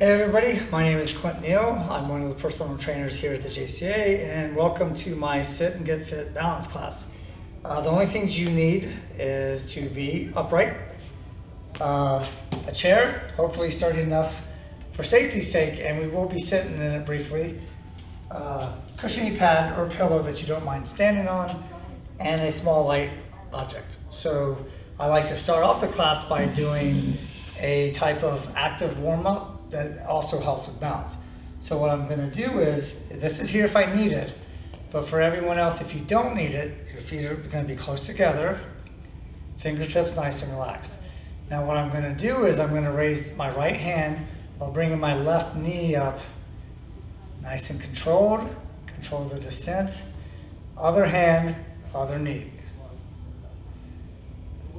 Hey everybody, my name is Clint. I'm one of the personal trainers here at the JCA, and welcome to my Sit and Get Fit balance class. The only things you need is to be upright, a chair, hopefully sturdy enough for safety's sake, and we will be sitting in it briefly, cushiony pad or pillow that you don't mind standing on, and a small light object. So I like to start off the class by doing a type of active warm-up that also helps with balance. So what I'm gonna do is, this is here if I need it, but for everyone else, if you don't need it, your feet are gonna be close together, fingertips nice and relaxed. Now what I'm gonna do is I'm gonna raise my right hand while bringing my left knee up, nice and controlled, control the descent, other hand, other knee.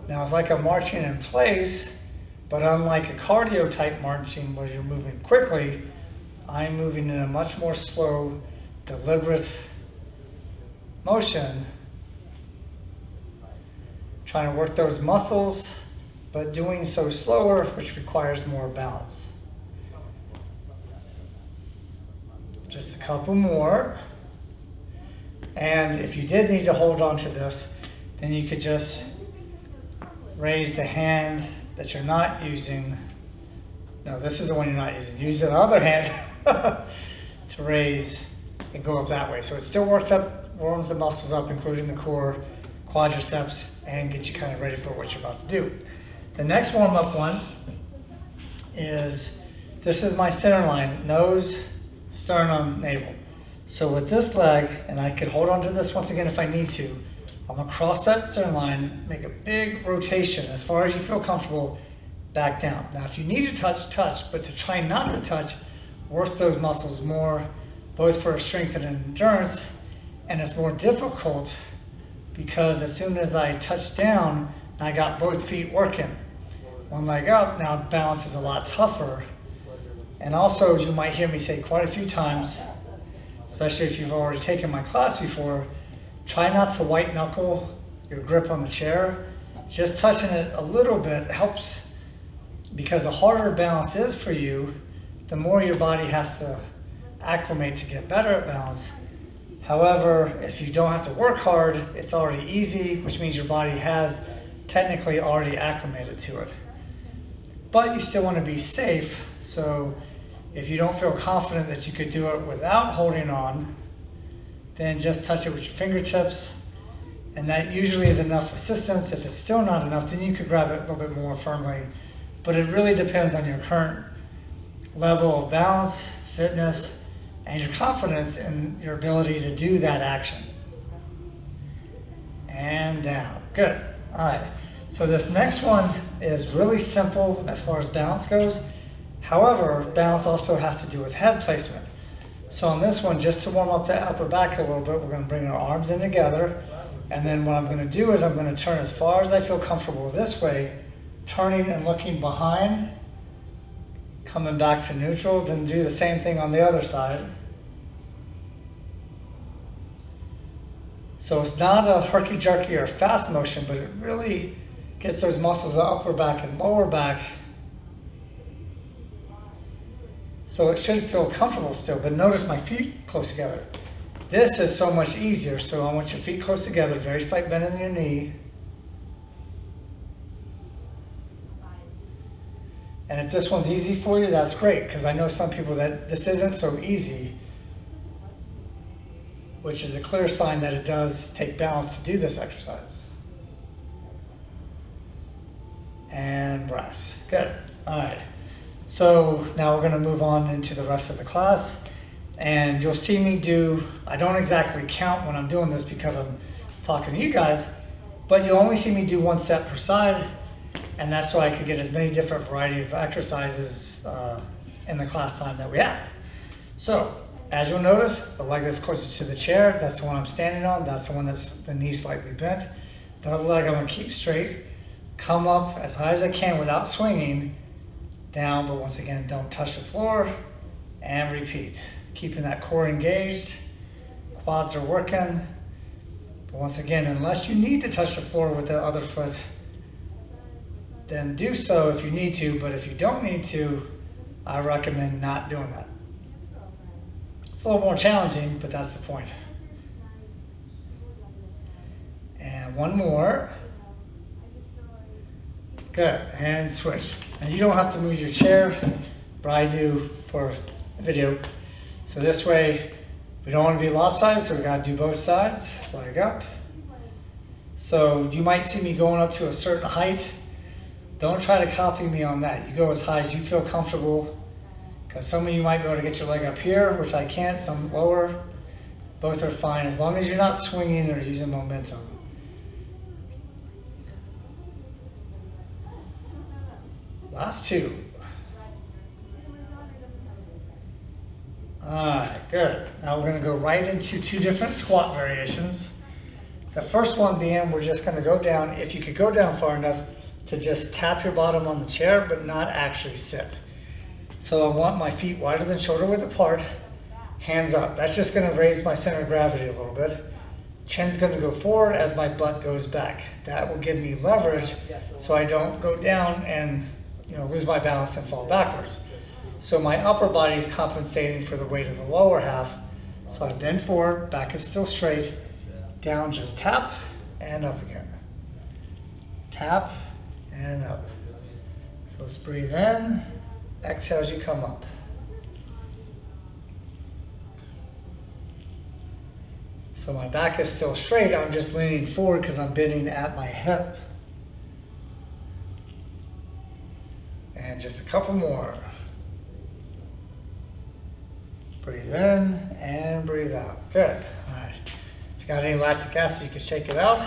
Now it's like I'm marching in place, but unlike a cardio type marching where you're moving quickly, I'm moving in a much more slow, deliberate motion, trying to work those muscles, but doing so slower, which requires more balance. Just a couple more. And if you did need to hold on to this, then you could just raise the hand that you're not using. No, this is the one you're not using. Use the other hand to raise and go up that way. So it still warms the muscles up, including the core, quadriceps, and get you kind of ready for what you're about to do. The next warm-up one is, this is my center line, nose, sternum, navel. So with this leg, and I could hold on to this once again if I need to, I'm gonna cross that center line, make a big rotation as far as you feel comfortable, back down. Now if you need to touch, but to try not to touch, work those muscles more, both for strength and endurance, and it's more difficult because as soon as I touch down, I got both feet working. One leg up, now balance is a lot tougher. And also you might hear me say quite a few times, especially if you've already taken my class before, try not to white knuckle your grip on the chair. Just touching it a little bit helps, because the harder balance is for you, the more your body has to acclimate to get better at balance. However, if you don't have to work hard, it's already easy, which means your body has technically already acclimated to it. But you still want to be safe, so if you don't feel confident that you could do it without holding on, then just touch it with your fingertips, and that usually is enough assistance. If it's still not enough, then you could grab it a little bit more firmly, but it really depends on your current level of balance, fitness, and your confidence in your ability to do that action. And down, good, all right. So this next one is really simple as far as balance goes. However, balance also has to do with head placement. So on this one, just to warm up the upper back a little bit, we're gonna bring our arms in together. And then what I'm gonna do is I'm gonna turn as far as I feel comfortable this way, turning and looking behind, coming back to neutral, then do the same thing on the other side. So it's not a herky-jerky or fast motion, but it really gets those muscles of the upper back and lower back. So it should feel comfortable still, but notice my feet close together. This is so much easier, so I want your feet close together, very slight bend in your knee. And if this one's easy for you, that's great, because I know some people that this isn't so easy, which is a clear sign that it does take balance to do this exercise. And rest, good, all right. So now we're going to move on into the rest of the class, and you'll see me do, I don't exactly count when I'm doing this because I'm talking to you guys, but you'll only see me do one set per side, and that's so I could get as many different variety of exercises in the class time that we have. So as you'll notice, the leg that's closest to the chair, that's the one I'm standing on, that's the one that's the knee slightly bent. The other leg I'm going to keep straight, come up as high as I can without swinging, down, but once again, don't touch the floor, and repeat. Keeping that core engaged, quads are working, but once again, unless you need to touch the floor with the other foot, then do so if you need to, but if you don't need to, I recommend not doing that. It's a little more challenging, but that's the point. And one more. Good, and switch. And you don't have to move your chair, but I do for the video. So this way, we don't want to be lopsided, so we got to do both sides, leg up. So you might see me going up to a certain height. Don't try to copy me on that. You go as high as you feel comfortable, because some of you might be able to get your leg up here, which I can't, some lower. Both are fine, as long as you're not swinging or using momentum. Last two. All right, good. Now we're going to go right into two different squat variations. The first one being, we're just going to go down, if you could go down far enough to just tap your bottom on the chair, but not actually sit. So I want my feet wider than shoulder width apart, hands up. That's just going to raise my center of gravity a little bit. Chin's going to go forward as my butt goes back. That will give me leverage so I don't go down and lose my balance and fall backwards. So my upper body is compensating for the weight of the lower half. So I bend forward, back is still straight, down, just tap and up again. Tap and up. So let's breathe in, exhale as you come up. So my back is still straight, I'm just leaning forward because I'm bending at my hip. And just a couple more. Breathe in and breathe out. Good. All right. If you got any lactic acid, you can shake it out.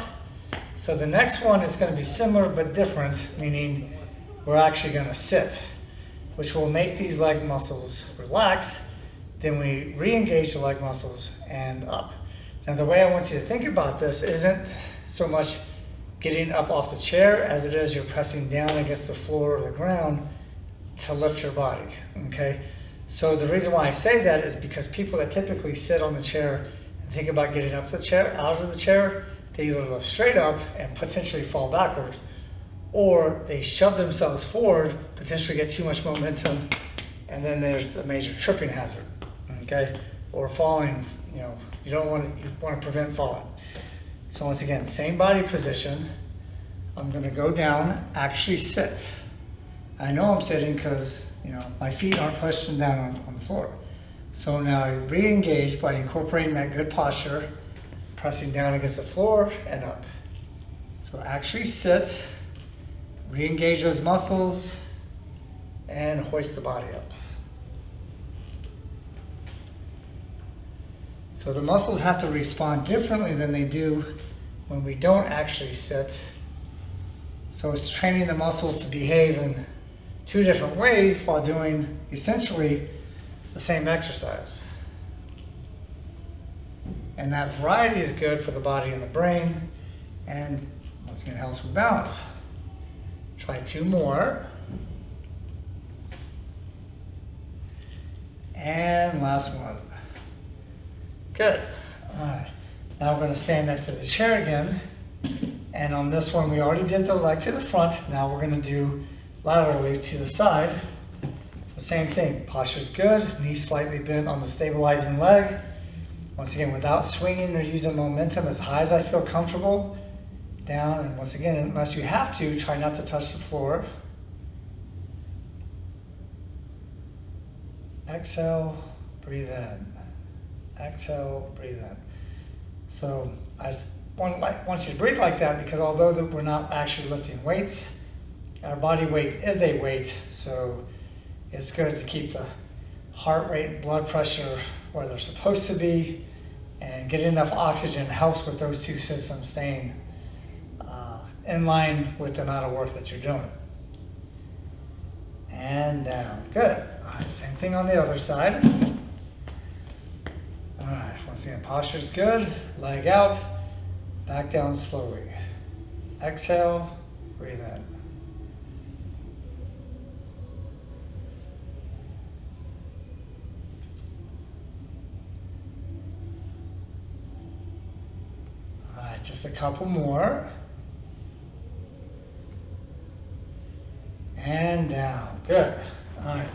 So the next one is going to be similar but different, meaning we're actually going to sit, which will make these leg muscles relax. Then we re-engage the leg muscles and up. Now the way I want you to think about this isn't so much getting up off the chair as it is you're pressing down against the floor or the ground to lift your body, okay? So the reason why I say that is because people that typically sit on the chair and think about getting up the chair, out of the chair, they either lift straight up and potentially fall backwards, or they shove themselves forward, potentially get too much momentum, and then there's a major tripping hazard, okay? Or falling, you want to prevent falling. So once again, same body position. I'm going to go down, actually sit. I know I'm sitting because my feet aren't pushing down on the floor. So now I re-engage by incorporating that good posture, pressing down against the floor and up. So actually sit, re-engage those muscles, and hoist the body up. So the muscles have to respond differently than they do when we don't actually sit. So it's training the muscles to behave in two different ways while doing essentially the same exercise. And that variety is good for the body and the brain, and once again helps with balance. Try two more. And last one. Good. All right. Now we're going to stand next to the chair again. And on this one, we already did the leg to the front. Now we're going to do laterally to the side. So same thing. Posture's good. Knees slightly bent on the stabilizing leg. Once again, without swinging or using momentum, as high as I feel comfortable. Down. And once again, unless you have to, try not to touch the floor. Exhale. Breathe in. Exhale, breathe in. So I want you to breathe like that because although we're not actually lifting weights, our body weight is a weight, so it's good to keep the heart rate and blood pressure where they're supposed to be, and getting enough oxygen helps with those two systems staying in line with the amount of work that you're doing. And down. Good. All right, same thing on the other side. All right, once again, posture's good. Leg out, back down slowly. Exhale, breathe in. All right, just a couple more. And down, good. All right,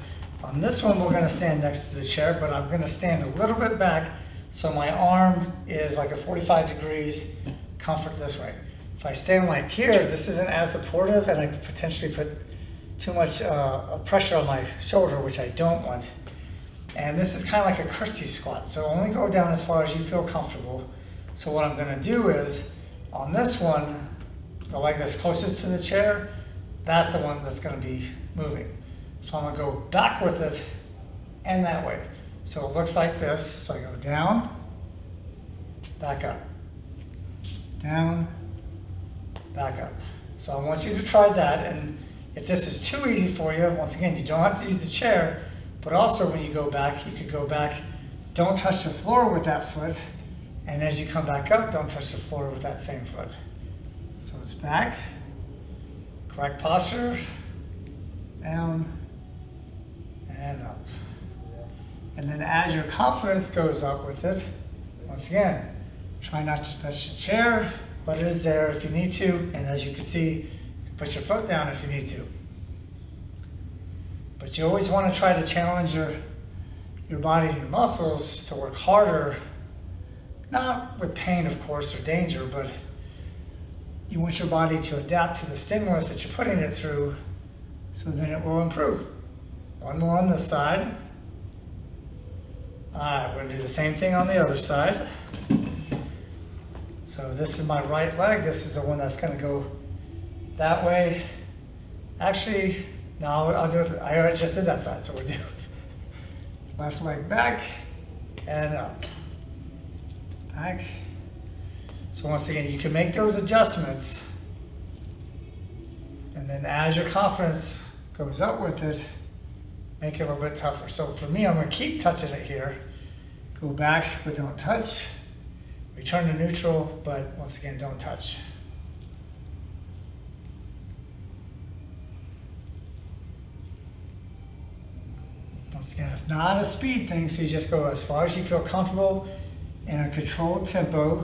On this one, we're gonna stand next to the chair, but I'm gonna stand a little bit back so my arm is like a 45 degrees comfort this way. If I stand like here, this isn't as supportive and I could potentially put too much pressure on my shoulder, which I don't want. And this is kind of like a Kirsty squat, so only go down as far as you feel comfortable. So what I'm gonna do is, on this one, the leg that's closest to the chair, that's the one that's gonna be moving. So I'm gonna go back with it and that way. So it looks like this. So I go down, back up, down, back up. So I want you to try that. And if this is too easy for you, once again, you don't have to use the chair, but also when you go back, you could go back, don't touch the floor with that foot. And as you come back up, don't touch the floor with that same foot. So it's back, correct posture, down, and up. And then as your confidence goes up with it, once again, try not to touch the chair, but it is there if you need to. And as you can see, you can put your foot down if you need to. But you always want to try to challenge your body and your muscles to work harder, not with pain, of course, or danger, but you want your body to adapt to the stimulus that you're putting it through, so then it will improve. One more on this side. All right, we're gonna do the same thing on the other side. So this is my right leg. This is the one that's gonna go that way. Actually, no, I'll do it. I already just did that side, so we'll do left leg back and up, back. So once again, you can make those adjustments, and then as your confidence goes up with it, make it a little bit tougher. So for me, I'm gonna keep touching it here. Go back, but don't touch. Return to neutral, but once again, don't touch. Once again, it's not a speed thing, so you just go as far as you feel comfortable in a controlled tempo.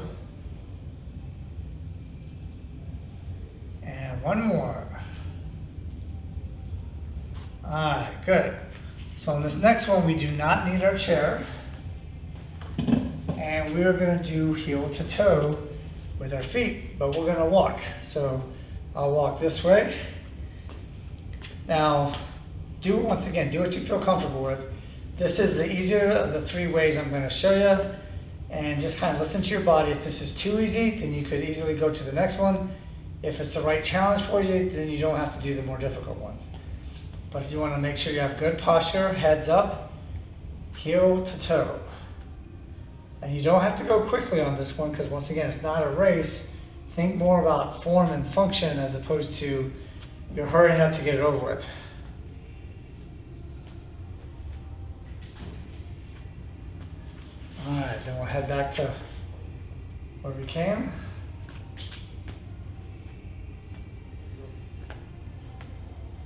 And one more. All right, good. So on this next one, we do not need our chair. And we're gonna do heel to toe with our feet, but we're gonna walk. So I'll walk this way. Now, once again, do what you feel comfortable with. This is the easier of the three ways I'm gonna show you. And just kind of listen to your body. If this is too easy, then you could easily go to the next one. If it's the right challenge for you, then you don't have to do the more difficult ones. But you want to make sure you have good posture, heads up, heel to toe. And you don't have to go quickly on this one because once again, it's not a race. Think more about form and function as opposed to you're hurrying up to get it over with. All right, then we'll head back to where we came.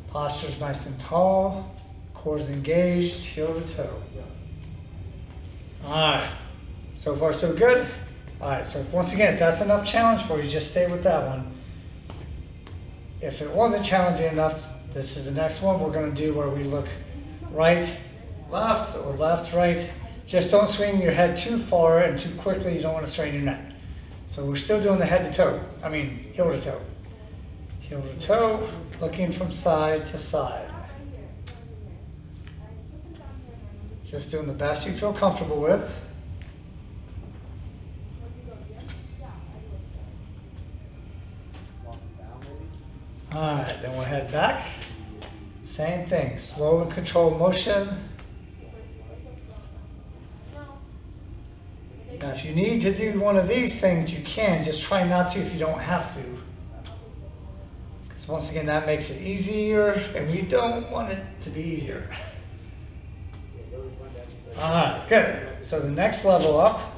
Posture's nice and tall, core's engaged, heel to toe. All right, so far so good. All right, so once again, if that's enough challenge for you, just stay with that one. If it wasn't challenging enough, this is the next one we're gonna do where we look right, left, or left, right. Just don't swing your head too far and too quickly, you don't wanna strain your neck. So we're still doing the head to toe, heel to toe. Heel to toe, looking from side to side. Just doing the best you feel comfortable with. All right, then we'll head back. Same thing, slow and controlled motion. Now, if you need to do one of these things, you can. Just try not to if you don't have to. Because once again, that makes it easier, and we don't want it to be easier. All right, good. So the next level up,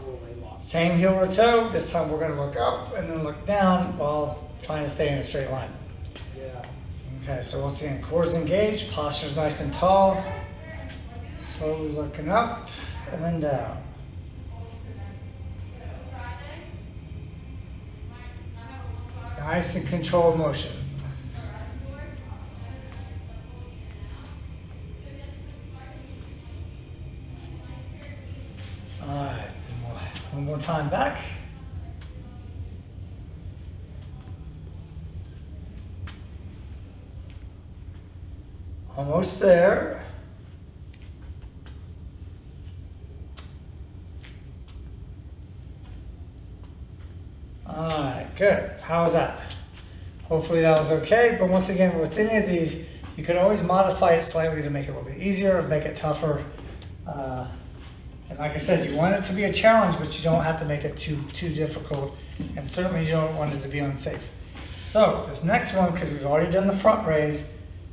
same heel or toe. This time we're going to look up and then look down while trying to stay in a straight line. Okay, so once again, core's engaged, posture's nice and tall. Slowly looking up and then down. Nice and controlled motion. more time back. Almost there. All right, good. How was that? Hopefully that was okay. But once again, with any of these, you can always modify it slightly to make it a little bit easier, make it tougher. And like I said, you want it to be a challenge, but you don't have to make it too difficult. And certainly you don't want it to be unsafe. So this next one, because we've already done the front raise,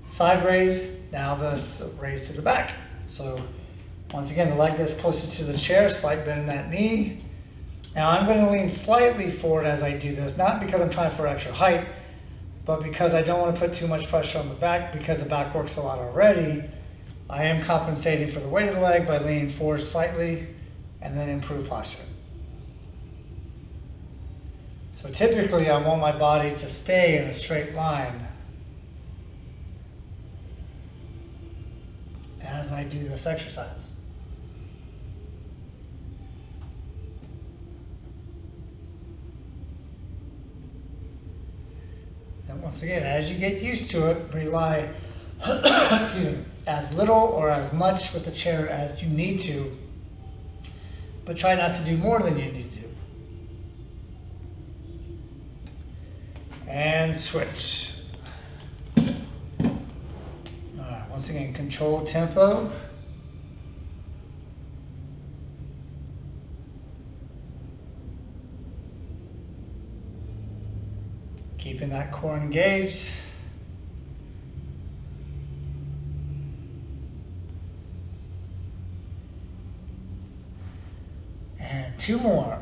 side raise, now the raise to the back. So once again, the leg that's closer to the chair, slight bend in that knee. Now I'm going to lean slightly forward as I do this, not because I'm trying for extra height, but because I don't want to put too much pressure on the back, because the back works a lot already. I am compensating for the weight of the leg by leaning forward slightly and then improve posture. So typically I want my body to stay in a straight line as I do this exercise. And once again, as you get used to it, rely excuse me, as little or as much with the chair as you need to, but try not to do more than you need to. And switch. All right, once again, control tempo. Keeping that core engaged. And 2 more.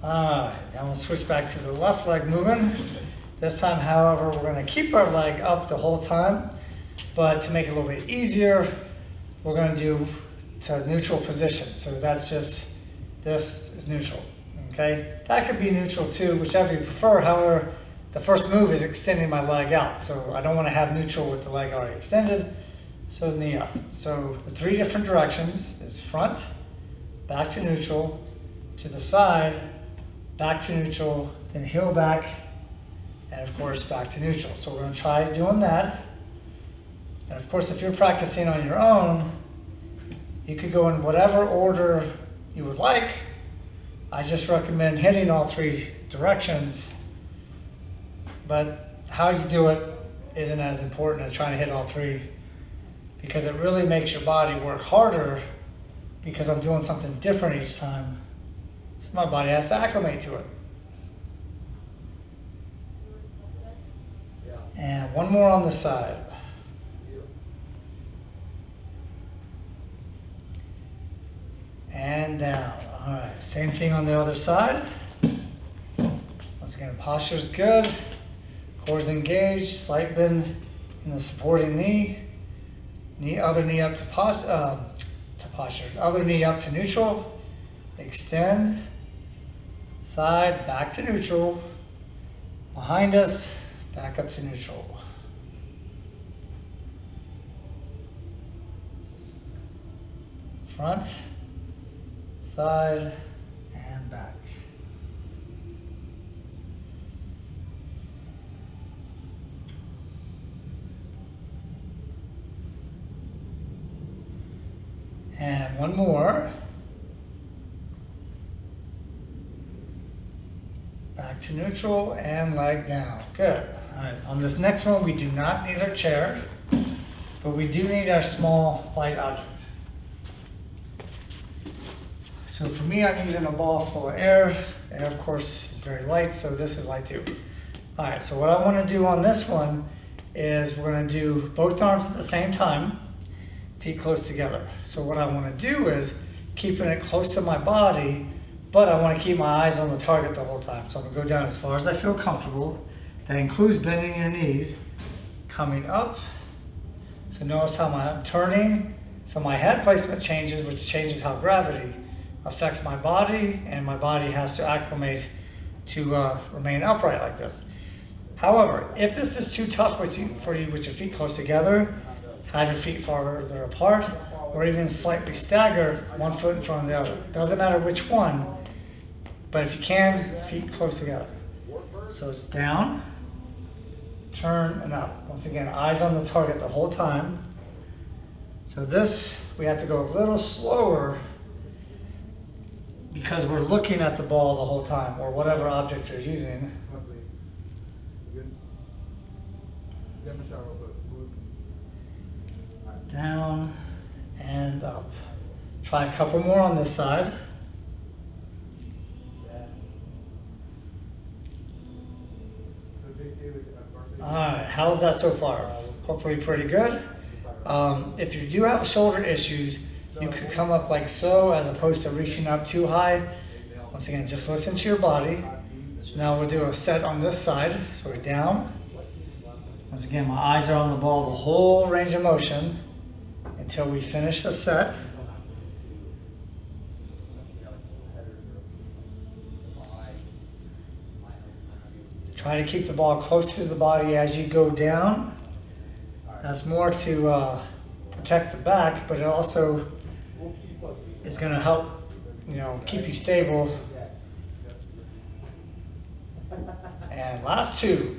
Now we'll switch back to the left leg moving. This time, however, we're going to keep our leg up the whole time, but to make it a little bit easier, we're going to do to neutral position. So that's just, this is neutral, okay? That could be neutral too, whichever you prefer. However, the first move is extending my leg out. So I don't want to have neutral with the leg already extended. So knee up. So the 3 different directions is front, back to neutral, to the side, back to neutral, then heel back, and of course back to neutral. So we're going to try doing that. And of course, if you're practicing on your own, you could go in whatever order you would like. I just recommend hitting all 3 directions, but how you do it isn't as important as trying to hit all 3, because it really makes your body work harder because I'm doing something different each time. So my body has to acclimate to it. And 1 more on the side. And down. All right, same thing on the other side. Once again, posture's good. Core's engaged, slight bend in the supporting knee. Other knee up to posture. Other knee up to neutral. Extend. Side, back to neutral. Behind us, back up to neutral. Front, side, and back. And 1 more. Back to neutral and leg down. Good. All right, on this next one, we do not need our chair, but we do need our small light object. So for me, I'm using a ball full of air. Air, of course, is very light, so this is light too. All right, so what I want to do on this one is we're going to do both arms at the same time, feet close together. So what I want to do is keeping it close to my body, but I want to keep my eyes on the target the whole time. So I'm going to go down as far as I feel comfortable. That includes bending your knees, coming up. So notice how I'm turning. So my head placement changes, which changes how gravity affects my body, and my body has to acclimate to remain upright like this. However, if this is too tough for you with your feet close together, have your feet farther apart, or even slightly staggered, one foot in front of the other. Doesn't matter which one, but if you can, feet close together. So it's down, turn, and up. Once again, eyes on the target the whole time. So this, we have to go a little slower because we're looking at the ball the whole time, or whatever object you're using. Down and up. Try a couple more on this side. Alright, how's that so far? Hopefully pretty good. If you do have shoulder issues, you could come up like so as opposed to reaching up too high. Once again, just listen to your body. So now we'll do a set on this side. So we're down. Once again, my eyes are on the ball the whole range of motion until we finish the set. Try to keep the ball close to the body as you go down. That's more to protect the back, but it also is going to help, keep you stable. And last two.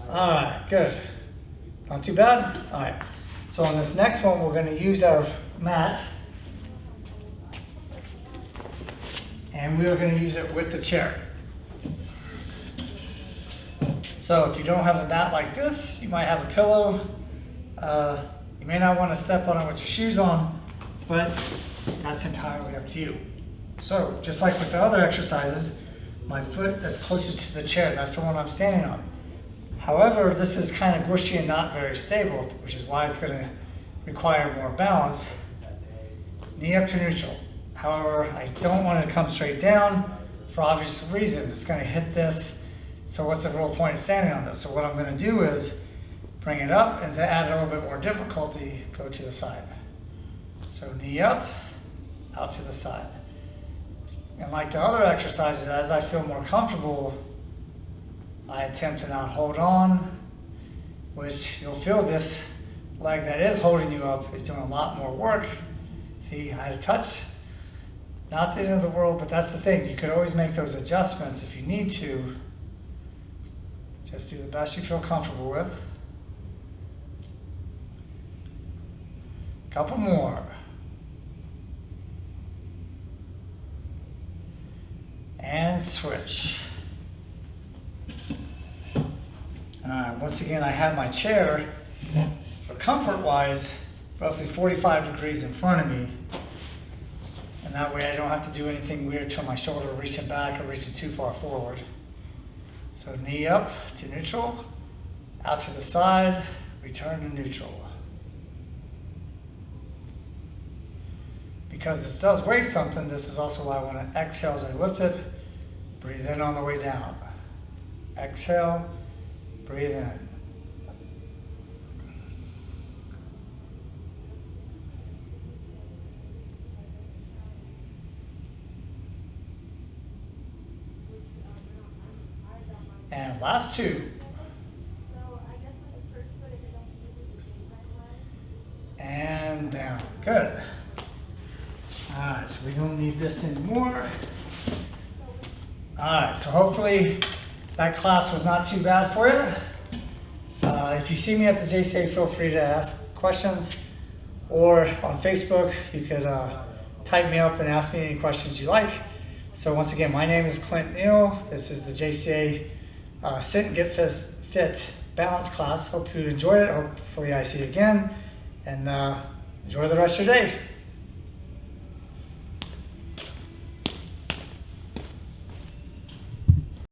All right, good. Not too bad. All right. So on this next one, we're going to use our mat. And we are going to use it with the chair. So if you don't have a mat like this, you might have a pillow. You may not want to step on it with your shoes on, but that's entirely up to you. So just like with the other exercises, my foot that's closer to the chair, that's the one I'm standing on. However, this is kind of squishy and not very stable, which is why it's going to require more balance. Knee up to neutral. However, I don't want it to come straight down for obvious reasons. It's going to hit this. So what's the real point of standing on this? So what I'm going to do is bring it up, and to add a little bit more difficulty, go to the side. So knee up, out to the side. And like the other exercises, as I feel more comfortable, I attempt to not hold on, which you'll feel this leg that is holding you up is doing a lot more work. See, I had a touch. Not the end of the world, but that's the thing. You could always make those adjustments if you need to. Just do the best you feel comfortable with. Couple more. And switch. All right, once again, I have my chair, for comfort-wise, roughly 45 degrees in front of me. And that way I don't have to do anything weird to my shoulder, reaching back or reaching too far forward. So knee up to neutral, out to the side, return to neutral. Because this does weigh something, this is also why I want to exhale as I lift it. Breathe in on the way down. Exhale, breathe in. And last two. And down. Good. All right, so we don't need this anymore. All right, so hopefully that class was not too bad for you. If you see me at the JCA, feel free to ask questions. Or on Facebook, you could type me up and ask me any questions you like. So once again, my name is Clint Neal. This is the JCA Sit and Get Fit Balance class. Hope you enjoyed it. Hopefully I see you again. And enjoy the rest of your day.